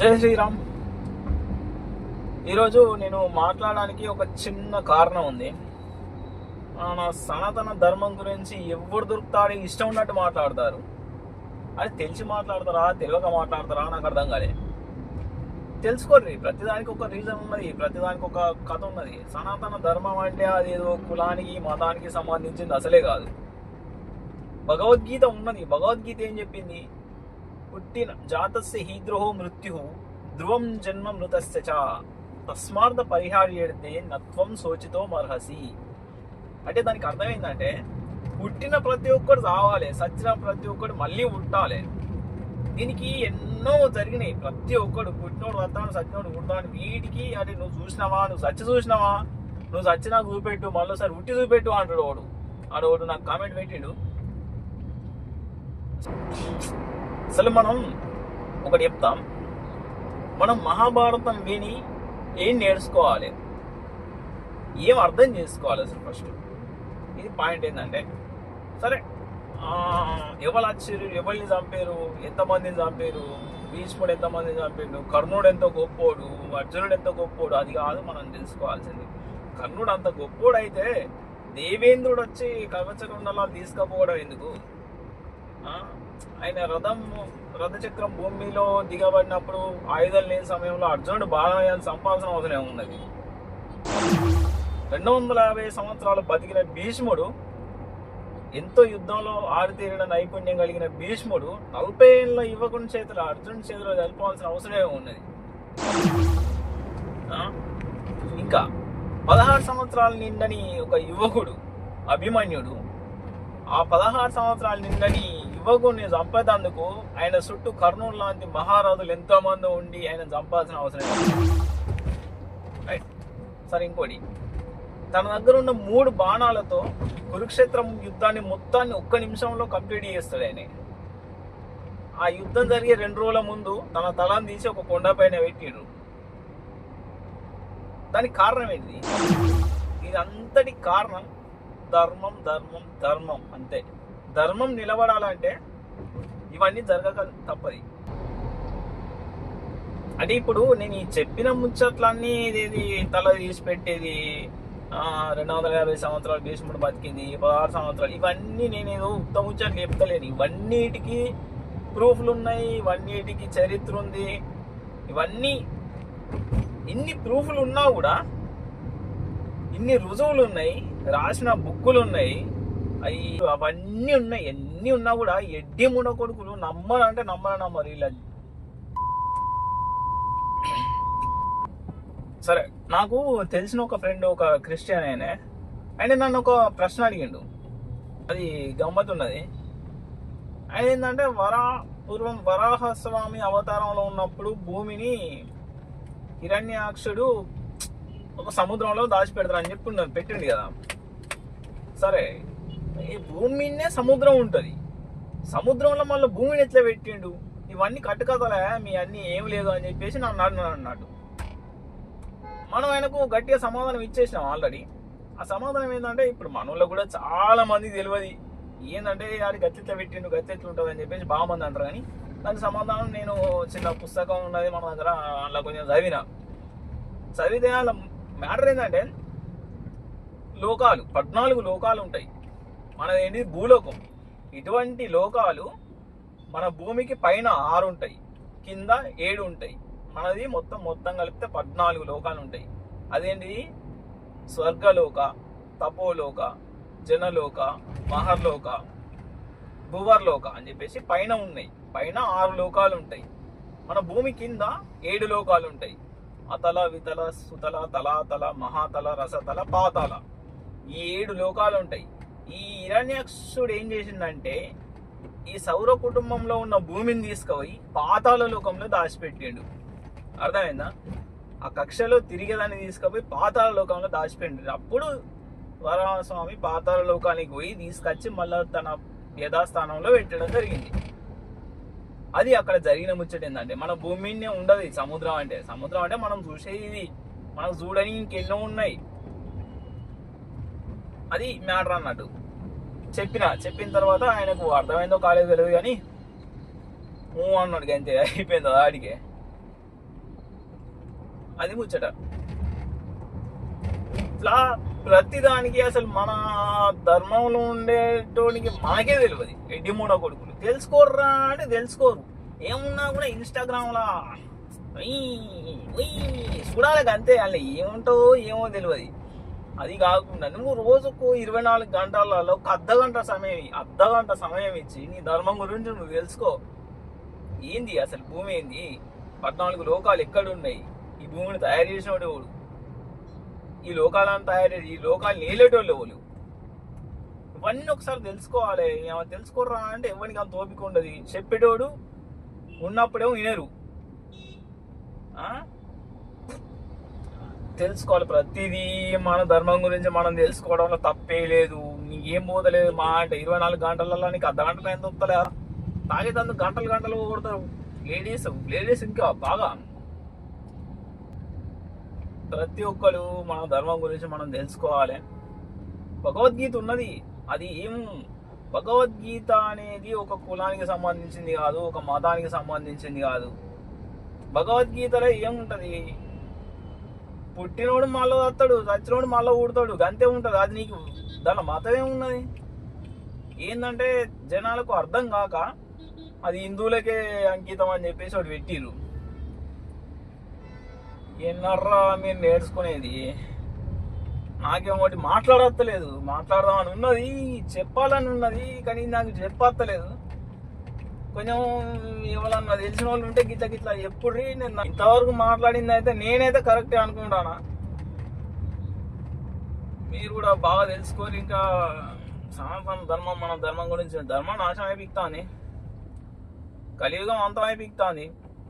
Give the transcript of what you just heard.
జై శ్రీరామ్. ఈరోజు నేను మాట్లాడడానికి ఒక చిన్న కారణం ఉంది. మన సనాతన ధర్మం గురించి ఎవరు దొరుకుతాడు ఇష్టం ఉన్నట్టు మాట్లాడతారు. అది తెలిసి మాట్లాడతారా తెలియక మాట్లాడతారా నాకు అర్థం కాలే. తెలుసుకోర్రి, ప్రతిదానికి ఒక రీజన్ ఉన్నది, ప్రతిదానికి ఒక కథ ఉన్నది. సనాతన ధర్మం అంటే అది ఏదో కులానికి మతానికి సంబంధించింది అసలే కాదు. భగవద్గీత ఉన్నది. భగవద్గీత ఏం చెప్పింది? పుట్టిన జాతస్య హీద్రోహో మృత్యు ధ్రువం జన్మ మృతస్య చ తస్మార్థ పరిహార్యేడితే నత్వం శోచితో మర్హసి. అంటే దానికి అర్థం ఏంటంటే పుట్టిన ప్రతి ఒక్కరు రావాలి, సచ్చిన ప్రతి ఒక్కరు మళ్ళీ పుట్టాలి. దీనికి ఎన్నో జరిగినాయి. ప్రతి ఒక్కడు పుట్టినోడు వస్తాడు, సచ్చినోడు పుడతాడు. వీటికి అంటే నువ్వు చూసినావా, నువ్వు సచ్చి చూసినావా, నువ్వు సచ్చినా చూపెట్టు, మళ్ళీసారి ఉట్టి చూపెట్టు అంటాడు వాడు. ఆడవాడు నాకు కామెంట్ పెట్టిండు. అసలు మనం ఒకటి చెప్తాం, మనం మహాభారతం విని ఏం నేర్చుకోవాలి, ఏం అర్థం చేసుకోవాలి అసలు ఫస్ట్. ఇది పాయింట్ ఏంటంటే, సరే ఎవరు వచ్చారు, ఎవరిని చంపారు, ఎంతమందిని చంపారు, భీష్ముడు ఎంతమందిని చంపాడు, కర్ణుడు ఎంత గొప్పోడు, అర్జునుడు ఎంత గొప్పోడు, అది కాదు మనం తెలుసుకోవాల్సింది. కర్ణుడు అంత గొప్పోడు అయితే దేవేంద్రుడు వచ్చి కవచకుండలాలు తీసుకుపోవడం ఎందుకు? ఆయన రథచక్రం భూమిలో దిగబడినప్పుడు ఆయుధాలు లేని సమయంలో అర్జునుడు బాణాలను సంపాల్సిన అవసరం ఉన్నది. 250 సంవత్సరాలు బతికిన భీష్ముడు, ఎంతో యుద్ధంలో ఆరితేరిన నైపుణ్యం కలిగిన భీష్ముడు 40 ఏళ్ళ యువకుని చేతిలో అర్జునుడి చేతిలో జరపాల్సిన అవసరమే ఉన్నది. ఇంకా 16 సంవత్సరాల నిండని ఒక యువకుడు అభిమన్యుడు, ఆ 16 సంవత్సరాల నిండని యువకుడిని చంపేందుకు ఆయన చుట్టూ కర్ణుడు లాంటి మహారాజులు ఎంతో మంది ఉండి ఆయన చంపాల్సిన అవసరం రైట్. సరే, ఇంకోటి, తన దగ్గర ఉన్న 3 బాణాలతో కురుక్షేత్రం యుద్ధాన్ని మొత్తాన్ని 1 నిమిషంలో కంప్లీట్ చేస్తాడు ఆయన. ఆ యుద్ధం జరిగే 2 రోజుల ముందు తన తలను తీసి ఒక కొండ పైన పెట్టిడు. దానికి కారణం ఏంటి? ఇది అంతటి కారణం ధర్మం ధర్మం ధర్మం అంతే. ధర్మం నిలబడాలంటే ఇవన్నీ జరగక తప్పది. అంటే ఇప్పుడు నేను ఈ చెప్పిన ముచ్చట్లన్నీ ఇది తల తీసి పెట్టేది, 250 సంవత్సరాలు భీష్ముడు బతికింది, 16 సంవత్సరాలు, ఇవన్నీ నేను ఏదో ఉత్తమ ముచ్చట్లు చెప్తలేను. ఇవన్నిటికీ ప్రూఫ్లు ఉన్నాయి, ఇవన్నిటికీ చరిత్ర ఉంది. ఇవన్నీ ఇన్ని ప్రూఫ్లు ఉన్నా కూడా, ఇన్ని రుజువులు ఉన్నాయి, రాసిన బుక్కులు ఉన్నాయి, అవన్నీ ఉన్నాయి. ఎన్ని ఉన్నా కూడా ఎడ్డి మున కొడుకులు నమ్మరంటే నమ్మరు ఇలా. సరే, నాకు తెలిసిన ఒక ఫ్రెండ్, ఒక క్రిస్టియన్ ఆయన నన్ను ఒక ప్రశ్న అడిగిండు. అది గమ్మత్తున్నది. ఆయన ఏంటంటే పూర్వం వరాహస్వామి అవతారంలో ఉన్నప్పుడు భూమిని హిరణ్యాక్షుడు ఒక సముద్రంలో దాచిపెడతారని చెప్పి పెట్టిండు కదా. సరే, ఈ భూమినే సముద్రం ఉంటుంది, సముద్రంలో మళ్ళీ భూమిని ఎట్లా పెట్టిండు? ఇవన్నీ కట్టుకథలే, మీ అన్నీ ఏం లేదు అని చెప్పేసి నన్ను అన్నాడు. మనం ఆయనకు గట్టిగా సమాధానం ఇచ్చేసినాం ఆల్రెడీ. ఆ సమాధానం ఏంటంటే, ఇప్పుడు మనలో కూడా చాలా మందికి తెలియదు ఏంటంటే అది గట్టి ఎట్లా పెట్టిండు, గట్టి ఎట్లా ఉంటుంది అని చెప్పేసి బాగా మంది అంటారు. కానీ దానికి సమాధానం నేను చిన్న పుస్తకం ఉన్నది మన దగ్గర, అందులో కొంచెం చదివితే అలా మ్యాటర్ ఏంటంటే, లోకాలు 14 లోకాలు ఉంటాయి. మనది ఏంటి? భూలోకం. ఇటువంటి లోకాలు మన భూమికి పైన 6 ఉంటాయి, కింద 7 ఉంటాయి. మనది మొత్తం కలిపితే 14 లోకాలు ఉంటాయి. అదేంటి? స్వర్గలోక, తపోలోక, జనలోక, మహర్లోక, భువర్లోక అని చెప్పేసి పైన ఉన్నాయి. పైన 6 లోకాలు ఉంటాయి. మన భూమి కింద 7 లోకాలు ఉంటాయి. అతల, వితల, సుతల, తలాతల, మహాతల, రసతల, పాతాల, ఈ 7 లోకాలు ఉంటాయి. ఈ హిరణ్యాక్షుడు ఏం చేసిందంటే, ఈ సౌర కుటుంబంలో ఉన్న భూమిని తీసుకుపోయి పాతాళ లోకంలో దాచిపెట్టిండు. అర్థమైందా? ఆ కక్షలో తిరిగేదాన్ని తీసుకుపోయి పాతాళ లోకంలో దాచిపెట్టిండు. అప్పుడు వరాహస్వామి పాతాళ లోకానికి పోయి తీసుకొచ్చి మళ్ళీ తన యథాస్థానంలో పెట్టడం జరిగింది. అది అక్కడ జరిగిన ముచ్చట ఏంటంటే, మన భూమినే ఉండదు సముద్రం అంటే మనం చూసేది ఇది, మనకు చూడని ఇంకెన్నో ఉన్నాయి. అది మ్యాటర్ అన్నట్టు. చెప్పిన తర్వాత ఆయనకు అర్థమైందో కాలేదో తెలియదు కానీ అన్నాడు, అంతే, అయిపోయింది ఆడికే. అది ముచ్చట. ఇట్లా ప్రతిదానికి అసలు మన ధర్మంలో ఉండేటోనికి మనకే తెలియదు. ఎడ్డి మూడో కొడుకులు తెలుసుకోర్రా అంటే తెలుసుకోరు. ఏమున్నా కూడా ఇన్స్టాగ్రామ్లా చూడాలి అంతే. అందులో ఏముంటో ఏమో తెలియదు. అది కాకుండా నువ్వు రోజుకు 24 గంటలలో ఒక అర్ధగంట సమయం ఇచ్చి నీ ధర్మం గురించి నువ్వు తెలుసుకో. ఏంది అసలు భూమి ఏంది, 14 లోకాలు ఎక్కడున్నాయి, ఈ భూమిని తయారు చేసినోడు ఎవడు, ఈ లోకాలను ఈ లోకాలు నేలేటోళ్ళు ఎవరు, ఇవన్నీ ఒకసారి తెలుసుకోవాలి. ఏమైనా తెలుసుకోరా అంటే ఎవరికి అంత ఓపిక ఉండదు. చెప్పేటోడు ఉన్నప్పుడేమో వినరు. తెలుసుకోవాలి ప్రతిదీ. మన ధర్మం గురించి మనం తెలుసుకోవడంలో తప్పే లేదు. నీకేం పోతలేదు. మా అంటే 24 గంటలలో నీకు అర్ధగంటలో ఎంత వస్తలే. తాగేటందుకు గంటలు కొడతారు లేడీస్ ఇంకా బాగా. ప్రతి ఒక్కరు మన ధర్మం గురించి మనం తెలుసుకోవాలి. భగవద్గీత ఉన్నది. అది భగవద్గీత అనేది ఒక కులానికి సంబంధించింది కాదు, ఒక మతానికి సంబంధించింది కాదు. భగవద్గీతలో ఏముంటది, పుట్టినోడు మళ్ళీ వస్తాడు, చచ్చినోడు మళ్ళీ ఊడతాడు, గంతే ఉంటుంది. అది నీకు దాని మతం ఏమున్నది. ఏంటంటే జనాలకు అర్థం కాక అది హిందువులకే అంకితం అని చెప్పేసి ఒకటి పెట్టిరు. ఎన్నర్రా మీరు నేర్చుకునేది. నాకేమో ఒకటి మాట్లాడత్తలేదు. మాట్లాడదామని ఉన్నది, చెప్పాలని ఉన్నది, కానీ నాకు చెప్పత్తలేదు. కొంచెం ఎవరన్నా తెలిసిన వాళ్ళు ఉంటే గిట్లా ఎప్పుడు నేను ఇంతవరకు మాట్లాడింది అయితే నేనైతే కరెక్టే అనుకుంటానా. మీరు కూడా బాగా తెలుసుకోరు. ఇంకా సనాతన ధర్మం, మన ధర్మం గురించి. ధర్మం నాశనం అయిపోతుంది, కలియుగం అంతం అయిపోతుంది.